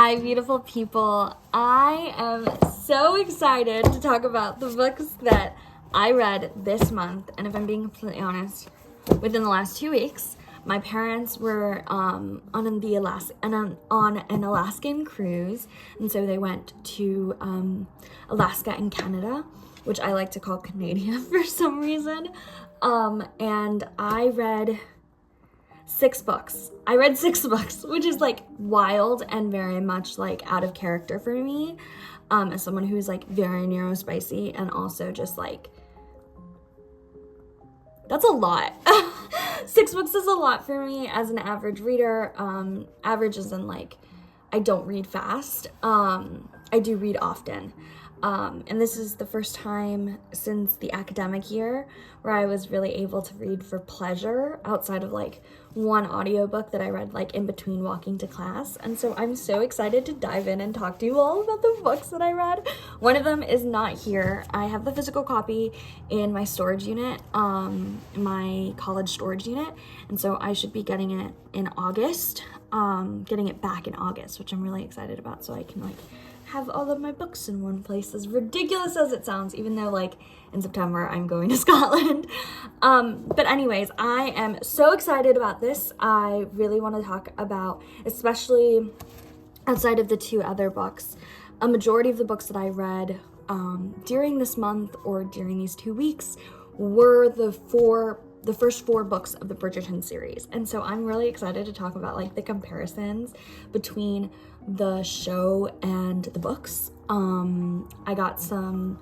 Hi, beautiful people. I am so excited to talk about the books that I read this month. And if I'm being completely honest, within the last 2 weeks, my parents were on an Alaskan cruise. And so they went to Alaska and Canada, which I like to call Canada for some reason. And I read 6 books. I read 6 books, which is like wild and very much like out of character for me, as someone who's like very neurospicy and also just like, that's a lot. 6 books is a lot for me as an average reader. Average is in like, I don't read fast. I do read often. And this is the first time since the academic year where I was really able to read for pleasure outside of like one audiobook that I read like in between walking to class. And so I'm so excited to dive in and talk to you all about the books that I read. One of them is not here. I have the physical copy in my storage unit, my college storage unit. And so I should be getting it in August, getting it back in August, which I'm really excited about, so I can like have all of my books in one place, as ridiculous as it sounds, even though like in September I'm going to Scotland. But anyways, I am so excited about this. I really want to talk about, especially outside of the 2 other books, a majority of the books that I read during this month or during these 2 weeks were the first 4 books of the Bridgerton series. And so I'm really excited to talk about like the comparisons between the show and the books. I got some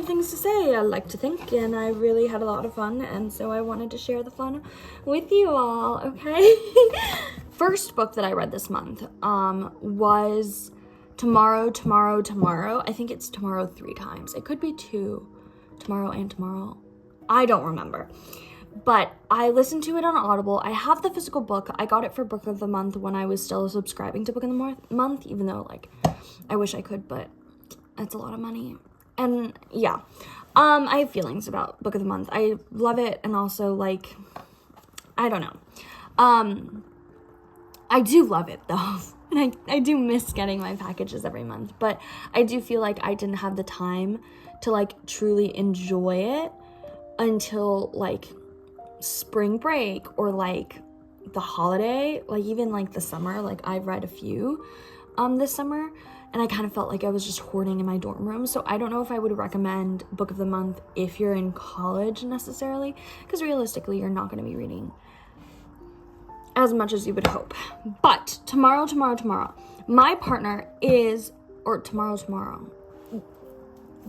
things to say, I like to think, and I really had a lot of fun, and so I wanted to share the fun with you all, okay? First book that I read this month was Tomorrow. I think it's Tomorrow 3 times. It could be 2, Tomorrow and Tomorrow. I don't remember. But I listened to it on Audible. I have the physical book. I got it for Book of the Month when I was still subscribing to Book of the Month, even though, like, I wish I could, but it's a lot of money. And, yeah. I have feelings about Book of the Month. I love it, and also, like, I don't know. I do love it, though. And I do miss getting my packages every month. But I do feel like I didn't have the time to, like, truly enjoy it until, like, spring break or like the holiday, like even like the summer. Like I've read a few this summer, and I kind of felt like I was just hoarding in my dorm room. So I don't know if I would recommend Book of the Month if you're in college necessarily, because realistically you're not going to be reading as much as you would hope. But tomorrow, my partner is, or tomorrow,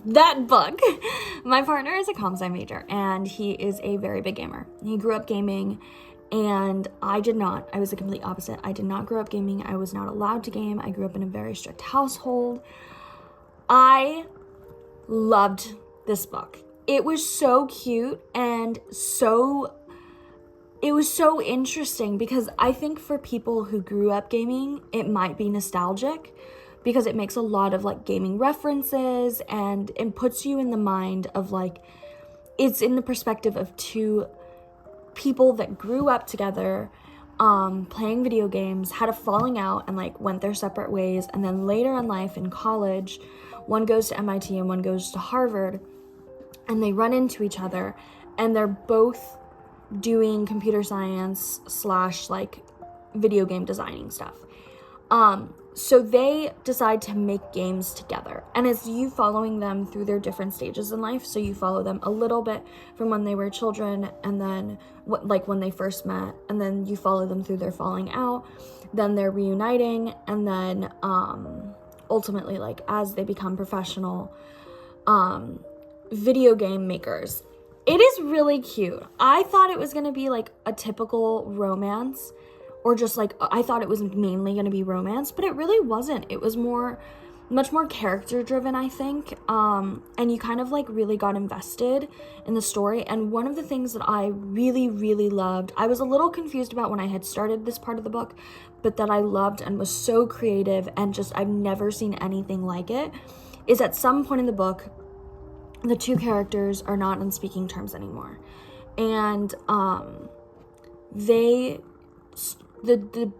that book. My partner is a comp sci major, and he is a very big gamer. He grew up gaming, and I did not. I was the complete opposite. I did not grow up gaming. I was not allowed to game. I grew up in a very strict household. I loved this book. It was so cute, and it was so interesting, because I think for people who grew up gaming, it might be nostalgic, because it makes a lot of like gaming references, and it puts you in the mind of like, it's in the perspective of 2 people that grew up together, playing video games, had a falling out, and like went their separate ways. And then later in life in college, one goes to MIT and one goes to Harvard, and they run into each other, and they're both doing computer science / like video game designing stuff. So they decide to make games together, and it's you following them through their different stages in life. So you follow them a little bit from when they were children, and then like when they first met, and then you follow them through their falling out, then they're reuniting, and then ultimately like as they become professional video game makers. It is really cute. I thought it was gonna be like a typical romance, or just like, I thought it was mainly going to be romance, but it really wasn't. It was much more character driven, I think. And you kind of like really got invested in the story. And one of the things that I really, really loved, I was a little confused about when I had started this part of the book, but that I loved and was so creative, and just, I've never seen anything like it, is at some point in the book, the 2 characters are not on speaking terms anymore. And the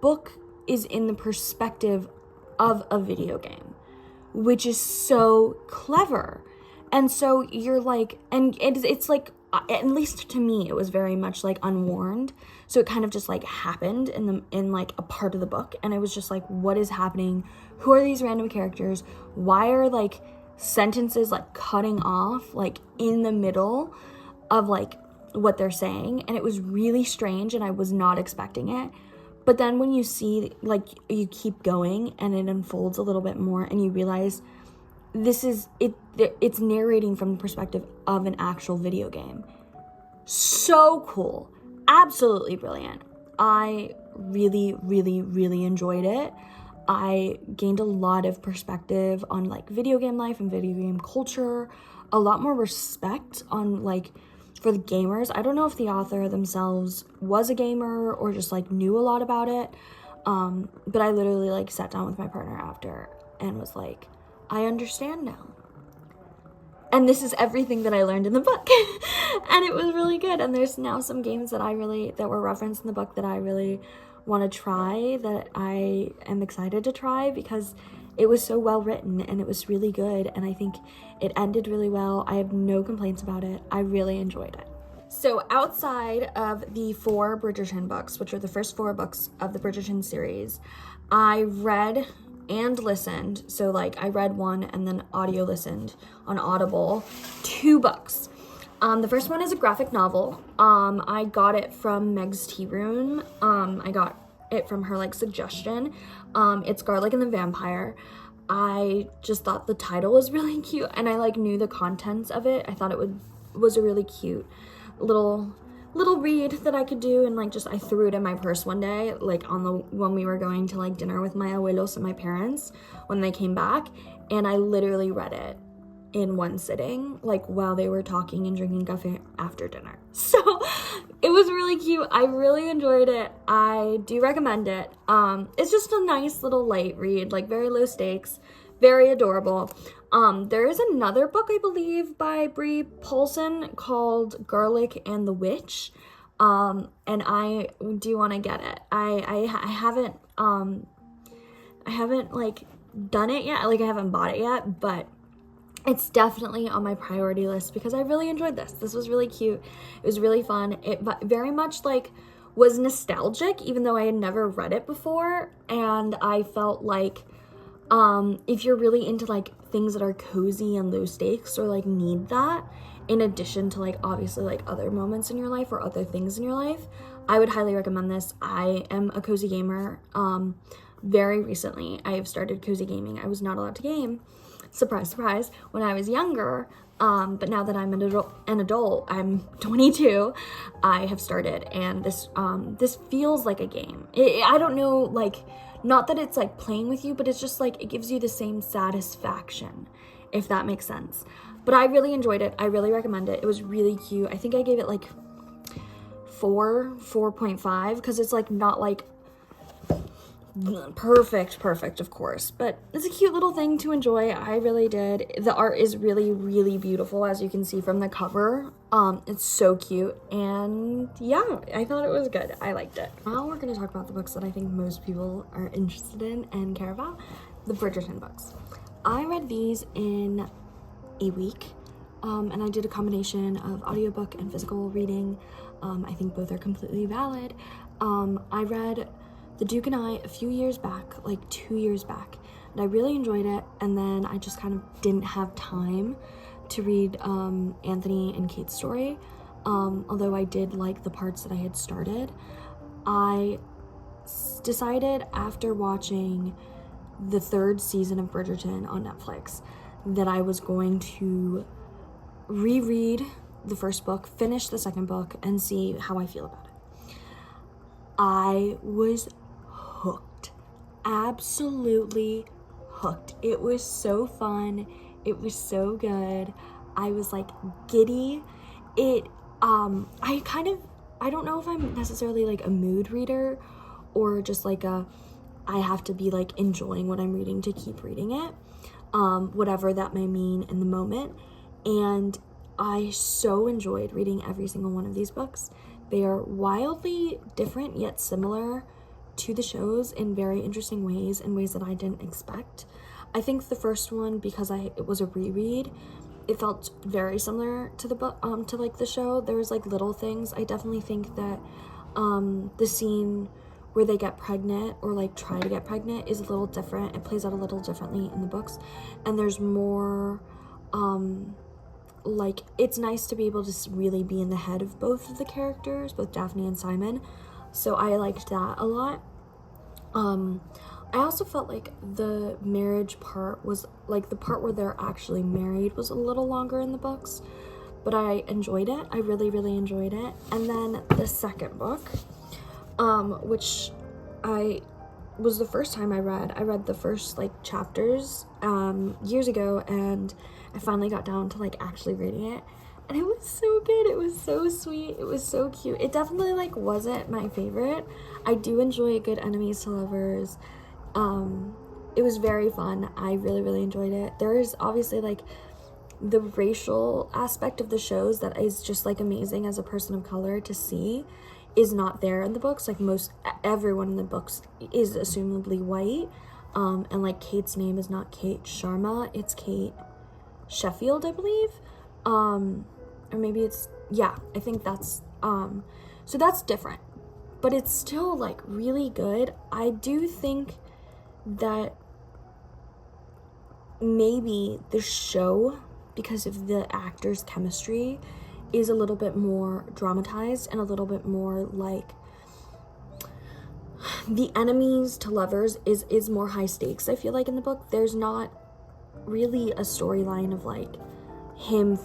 book is in the perspective of a video game, which is so clever. And so you're like, and it's like, at least to me, it was very much like unwarned. So it kind of just like happened in like a part of the book. And I was just like, what is happening? Who are these random characters? Why are like sentences like cutting off like in the middle of like what they're saying? And it was really strange and I was not expecting it. But then when you see, like, you keep going and it unfolds a little bit more and you realize this is, it's narrating from the perspective of an actual video game. So cool. Absolutely brilliant. I really, really, really enjoyed it. I gained a lot of perspective on, like, video game life and video game culture. A lot more respect on, like, for the gamers. I don't know if the author themselves was a gamer or just like knew a lot about it. But I literally like sat down with my partner after and was like, I understand now. And this is everything that I learned in the book. And it was really good. And there's now some games that were referenced in the book that I really want to try, that I am excited to try because it was so well written and it was really good. And I think it ended really well. I have no complaints about it. I really enjoyed it. So outside of the 4 Bridgerton books, which are the first 4 books of the Bridgerton series, I read and listened. So like I read 1 and then audio listened on Audible, 2 books. The first one is a graphic novel. I got it from Meg's Tea Room. I got it from her like suggestion. It's Garlic and the Vampire. I just thought the title was really cute and I like knew the contents of it. I thought it was a really cute little read that I could do, and like just I threw it in my purse one day, like when we were going to like dinner with my abuelos and my parents when they came back, and I literally read it in one sitting, like while they were talking and drinking cafe after dinner. So it was really cute. I really enjoyed it. I do recommend it. It's just a nice little light read, like very low stakes, very adorable. There is another book, I believe, by Bree Paulsen called Garlic and the Witch. And I do want to get it. I haven't like done it yet. Like I haven't bought it yet, but it's definitely on my priority list because I really enjoyed this. This was really cute. It was really fun. It very much like was nostalgic, even though I had never read it before. And I felt like if you're really into like things that are cozy and low stakes or like need that, in addition to like obviously like other moments in your life or other things in your life, I would highly recommend this. I am a cozy gamer. Very recently I have started cozy gaming. I was not allowed to game, surprise, surprise, when I was younger. But now that I'm an adult, I'm 22, I have started, and this feels like a game. I don't know, like, not that it's like playing with you, but it's just like it gives you the same satisfaction, if that makes sense. But I really enjoyed it. I really recommend it. It was really cute. I think I gave it like 4.5 because it's like not like perfect, of course, but it's a cute little thing to enjoy. I really did. The art is really, really beautiful, as you can see from the cover. It's so cute, and yeah, I thought it was good. I liked it. Now we're going to talk about the books that I think most people are interested in and care about, the Bridgerton books. I read these in a week, and I did a combination of audiobook and physical reading. I think both are completely valid. I read The Duke and I a few years back, like 2 years back, and I really enjoyed it, and then I just kind of didn't have time to read Anthony and Kate's story, although I did like the parts that I had started. I decided after watching the 3rd season of Bridgerton on Netflix that I was going to reread the first book, finish the 2nd book, and see how I feel about it. I was hooked. Absolutely hooked. It was so fun. It was so good. I was like giddy. I don't know if I'm necessarily like a mood reader or just like I have to be like enjoying what I'm reading to keep reading it. Whatever that may mean in the moment. And I so enjoyed reading every single one of these books. They are wildly different yet similar to the shows in very interesting ways, in ways that I didn't expect. I think the first one, because it was a reread, it felt very similar to the book, to like the show. There was like little things. I definitely think that the scene where they get pregnant, or like try to get pregnant, is a little different. It plays out a little differently in the books, and there's more like, it's nice to be able to really be in the head of both of the characters, both Daphne and Simon, so I liked that a lot. I also felt like the marriage part was, like, the part where they're actually married was a little longer in the books, but I enjoyed it. I really, really enjoyed it. And then the second book, which was the first time I read the first, like, chapters, years ago, and I finally got down to, like, actually reading it, and it was so good. It was so sweet. It was so cute. It definitely, like, wasn't my favorite. I do enjoy a good enemies to lovers. It was very fun. I really, really enjoyed it. There is obviously, like, the racial aspect of the shows that is just, like, amazing as a person of color to see is not there in the books. Like, everyone in the books is assumably white, and, like, Kate's name is not Kate Sharma, it's Kate Sheffield, I believe, or maybe it's, yeah, I think that's, so that's different, but it's still, like, really good. I do think that maybe the show, because of the actors' chemistry, is a little bit more dramatized and a little bit more, like, the enemies to lovers is more high stakes. I feel like in the book there's not really a storyline of, like, him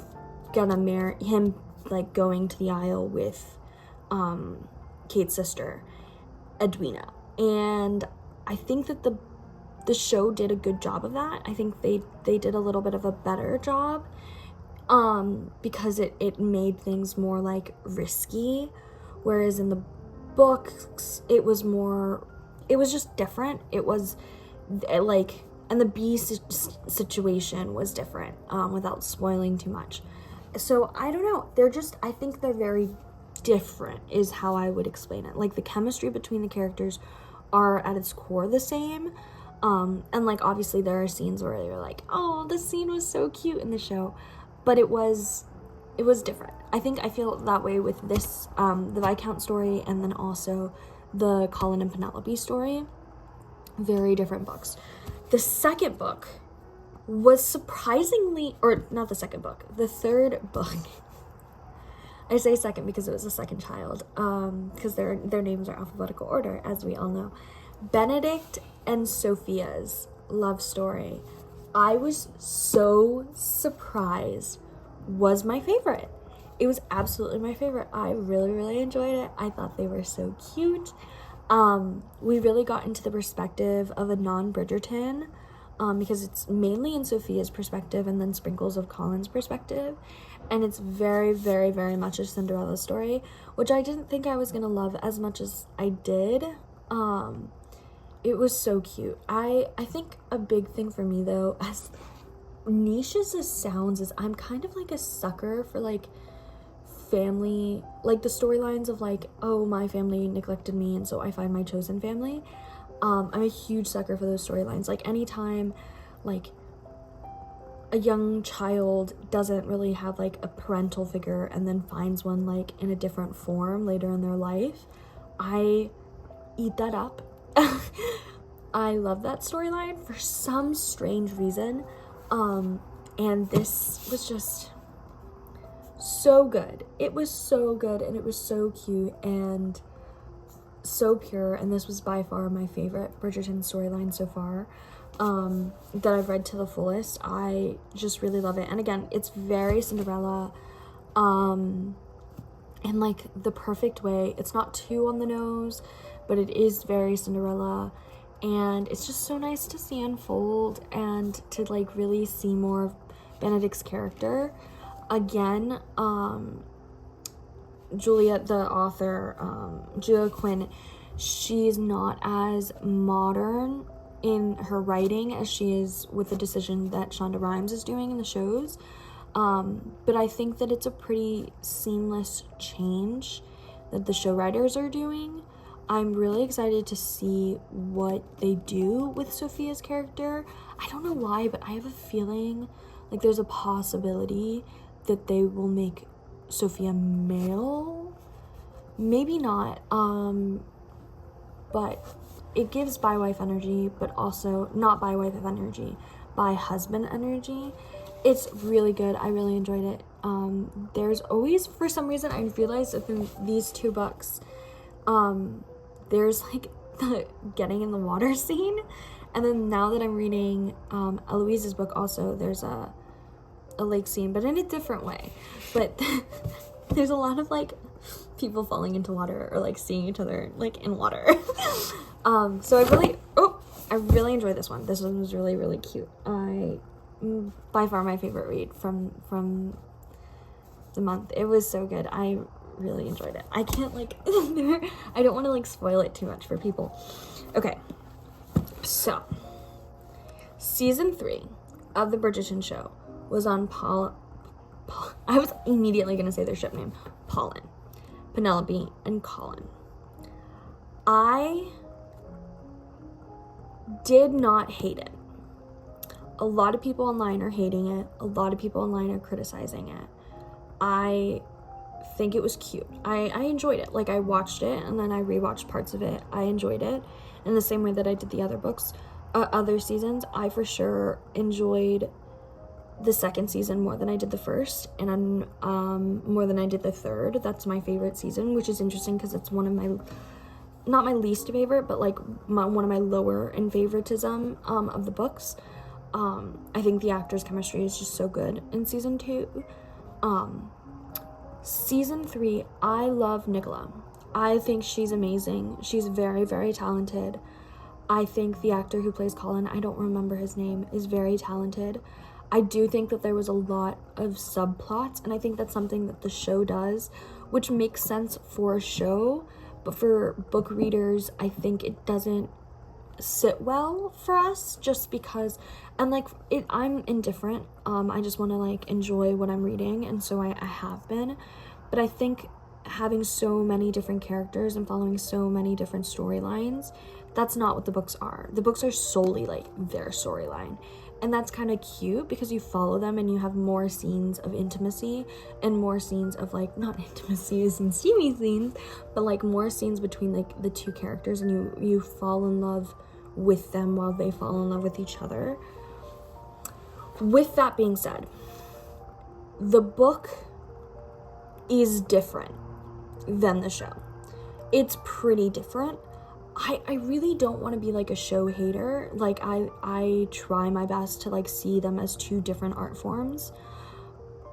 like going to the Isle with Kate's sister Edwina, and I think that the show did a good job of that. I think they did a little bit of a better job, because it made things more, like, risky, whereas in the books it was just different. It was like, and the bee situation was different, without spoiling too much. So I don't know, I think they're very different is how I would explain it. Like, the chemistry between the characters are at its core the same, and, like, obviously there are scenes where you're like, oh, this scene was so cute in the show, but it was different. I feel that way with this, the Viscount story, and then also the Colin and Penelope story. Very different books. The second book was surprisingly, or not the second book, the third book. I say second because it was the second child, because their names are alphabetical order, as we all know. Benedict and Sophia's love story, I was so surprised, was my favorite. It was absolutely my favorite. I really, really enjoyed it. I thought they were so cute. We really got into the perspective of a non-Bridgerton, because it's mainly in Sophia's perspective and then sprinkles of Colin's perspective, and it's very, very, very much a Cinderella story, which I didn't think I was gonna love as much as I did. It was so cute. I think a big thing for me, though, as niche as this sounds, is I'm kind of, like, a sucker for, like, family, like, the storylines of, like, oh, my family neglected me and so I find my chosen family. I'm a huge sucker for those storylines. Like, anytime, like, a young child doesn't really have, like, a parental figure and then finds one, like, in a different form later in their life, I eat that up. I love that storyline for some strange reason, and this was just so good. It was so good, and it was so cute and so pure, and this was by far my favorite Bridgerton storyline so far, that I've read to the fullest. I just really love it, and again, it's very Cinderella, in, like, the perfect way. It's not too on the nose, but it is very Cinderella, and it's just so nice to see unfold and to, like, really see more of Benedict's character. Again, Julia, the author, Julia Quinn, she's not as modern in her writing as she is with the decision that Shonda Rhimes is doing in the shows, but I think that it's a pretty seamless change that the show writers are doing. I'm really excited to see what they do with Sophia's character. I don't know why, but I have a feeling like there's a possibility that they will make Sophia male. Maybe not, but it gives bi-wife energy, but also not bi-wife energy, bi-husband energy. It's really good. I really enjoyed it. There's always, for some reason, I realized that in these two books, there's like the getting in the water scene, and then now that I'm reading Eloise's book, also there's a lake scene, but in a different way. But there's a lot of like people falling into water or like seeing each other like in water. So I really enjoyed this one. This one was really, really cute. By far my favorite read from the month. It was so good. I really enjoyed it. I can't like I don't want to like spoil it too much for people. Okay, so season 3 of the Bridgerton show was on I was immediately gonna say their ship name, Paulsen, Penelope, and Colin. I did not hate it. A lot of people online are hating it. A lot of people online are criticizing it. I think it was cute. I enjoyed it. Like, I watched it and then I rewatched parts of it. I enjoyed it in the same way that I did the other books, other seasons. I for sure enjoyed the second season more than I did the first, and more than I did the third. That's my favorite season, which is interesting because it's one of my, not my least favorite, but like one of my lower in favoritism of the books. I think the actors' chemistry is just so good in season 2. Season 3, I love Nicola. I think she's amazing. She's very, very talented. I think the actor who plays Colin, I don't remember his name, is very talented. I do think that there was a lot of subplots, and I think that's something that the show does, which makes sense for a show, but for book readers, I think it doesn't sit well for us, just because, and like I'm indifferent. I just want to like enjoy what I'm reading, and so I have been, but I think having so many different characters and following so many different storylines, that's not what the books are. The books are solely like their storyline, and that's kind of cute because you follow them and you have more scenes of intimacy and more scenes of like, not intimacy as in steamy scenes, but like more scenes between like the two characters, and you fall in love with them while they fall in love with each other. With that being said, the book is different than the show. It's pretty different. I really don't want to be like a show hater. Like I try my best to like see them as two different art forms,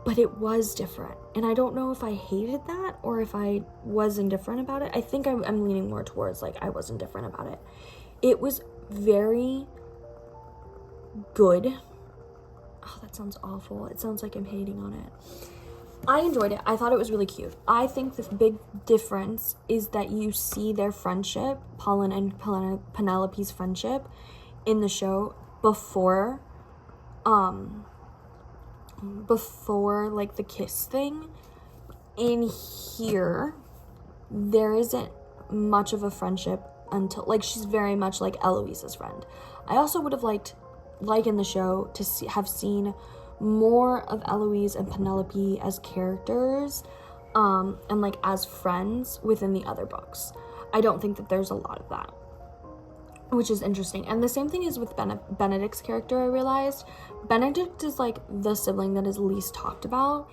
but it was different, and I don't know if I hated that or if I was indifferent about it. I think I'm leaning more towards like I was indifferent about it. It was very good. Oh, that sounds awful. It sounds like I'm hating on it. I enjoyed it. I thought it was really cute. I think the big difference is that you see their friendship, Paulsen and Penelope's friendship, in the show before like the kiss thing. In here, there isn't much of a friendship until, like, she's very much like Eloise's friend. I also would have liked, like in the show, to have seen more of Eloise and Penelope as characters, and like as friends within the other books. I don't think that there's a lot of that, which is interesting. And the same thing is with Benedict's character. I realized Benedict is like the sibling that is least talked about,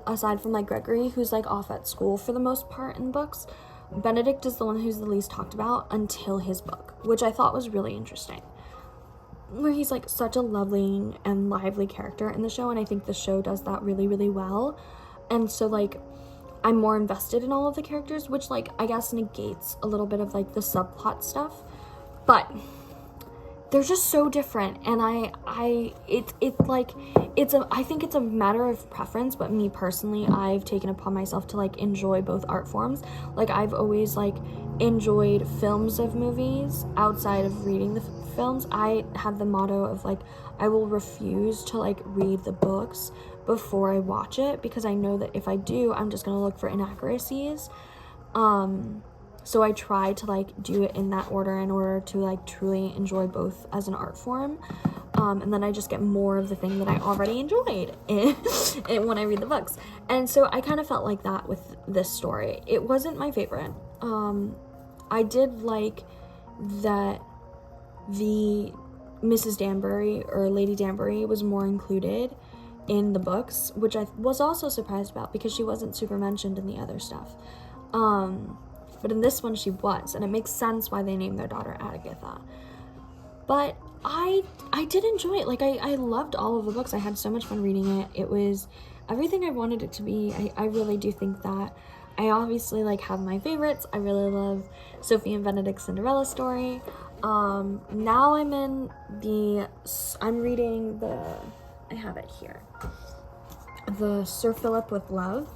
aside from like Gregory, who's like off at school for the most part in books. Benedict is the one who's the least talked about until his book, which I thought was really interesting, where he's like such a lovely and lively character in the show, and I think the show does that really, really well. And so like I'm more invested in all of the characters, which like I guess negates a little bit of like the subplot stuff, but they're just so different. And I think it's a matter of preference, but me personally, I've taken upon myself to like enjoy both art forms. Like I've always like enjoyed films of movies outside of reading the films. I have the motto of like I will refuse to like read the books before I watch it, because I know that if I do, I'm just gonna look for inaccuracies. So I try to like do it in that order in order to like truly enjoy both as an art form. And then I just get more of the thing that I already enjoyed when I read the books. And so I kind of felt like that with this story. It wasn't my favorite. I did like that the Mrs. Danbury or Lady Danbury was more included in the books, which I was also surprised about because she wasn't super mentioned in the other stuff. But in this one she was, and it makes sense why they named their daughter Agatha. But I did enjoy it. Like, I loved all of the books. I had so much fun reading it. It was everything I wanted it to be. I really do think that. I obviously, like, have my favorites. I really love Sophie and Benedict's Cinderella story. Now I'm reading I have it here, the Sir Philip with Love.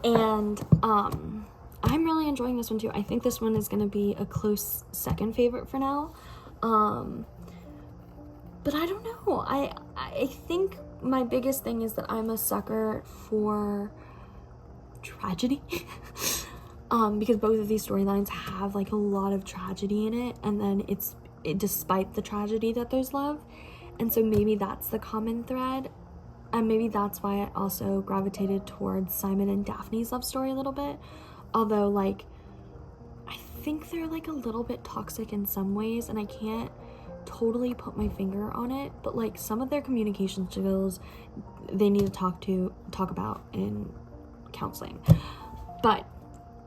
And, I'm really enjoying this one too. I think this one is going to be a close second favorite for now. But I don't know. I think my biggest thing is that I'm a sucker for tragedy. Because both of these storylines have like a lot of tragedy in it, and then it's despite the tragedy that there's love. And so maybe that's the common thread. And maybe that's why I also gravitated towards Simon and Daphne's love story a little bit. Although, like, I think they're like a little bit toxic in some ways, and I can't totally put my finger on it, but like some of their communication skills they need to talk about in counseling. But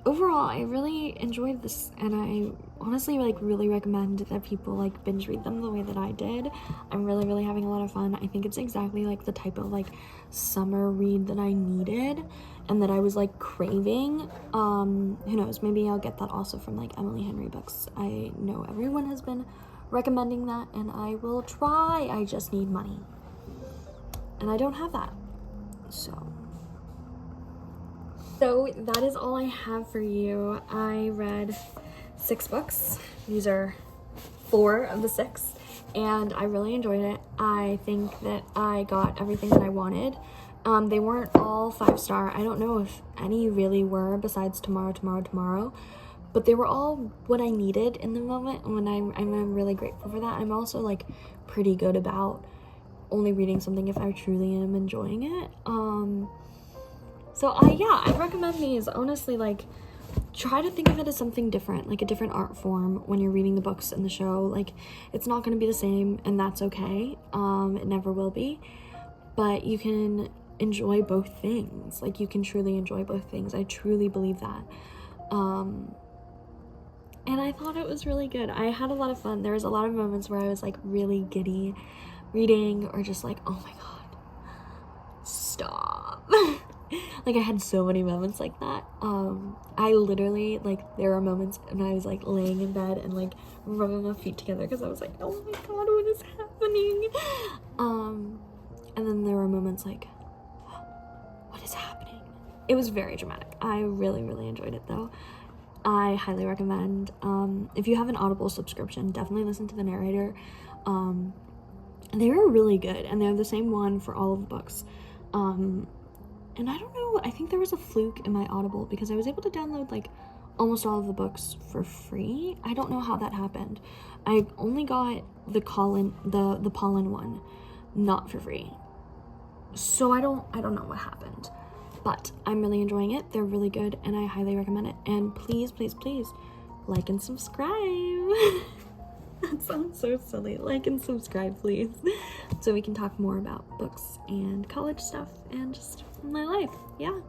overall, I really enjoyed this, and I honestly like really recommend that people like binge read them the way that I did. I'm really having a lot of fun. I think it's exactly like the type of like summer read that I needed and that I was like craving. Who knows, maybe I'll get that also from like Emily Henry books. I know everyone has been recommending that, and I will try. I just need money, and I don't have that. So that is all I have for you. I read 6 books. These are 4 of the 6, and I really enjoyed it. I think that I got everything that I wanted. They weren't all 5-star. I don't know if any really were besides Tomorrow, but they were all what I needed in the moment, and I'm really grateful for that. I'm also like pretty good about only reading something if I truly am enjoying it. So I recommend these. Honestly, like, try to think of it as something different, like a different art form when you're reading the books and the show. Like, it's not going to be the same, and that's okay. It never will be. But you can enjoy both things. Like, you can truly enjoy both things. I truly believe that. And I thought it was really good. I had a lot of fun. There was a lot of moments where I was like really giddy reading, or just like, oh my god, stop. Like, I had so many moments like that. I literally, like, there were moments and I was like laying in bed and like rubbing my feet together because I was like, oh my god, what is happening? And then there were moments like, what is happening? It was very dramatic. I really enjoyed it though. I highly recommend. If you have an Audible subscription, definitely listen to the narrator. They were really good, and they're the same one for all of the books. And I don't know, I think there was a fluke in my Audible because I was able to download like almost all of the books for free. I don't know how that happened. I only got the Paulsen one not for free. So I don't know what happened. But I'm really enjoying it. They're really good, and I highly recommend it. And please like and subscribe. That sounds so silly. Like and subscribe, please, so we can talk more about books and college stuff and just my life. Yeah.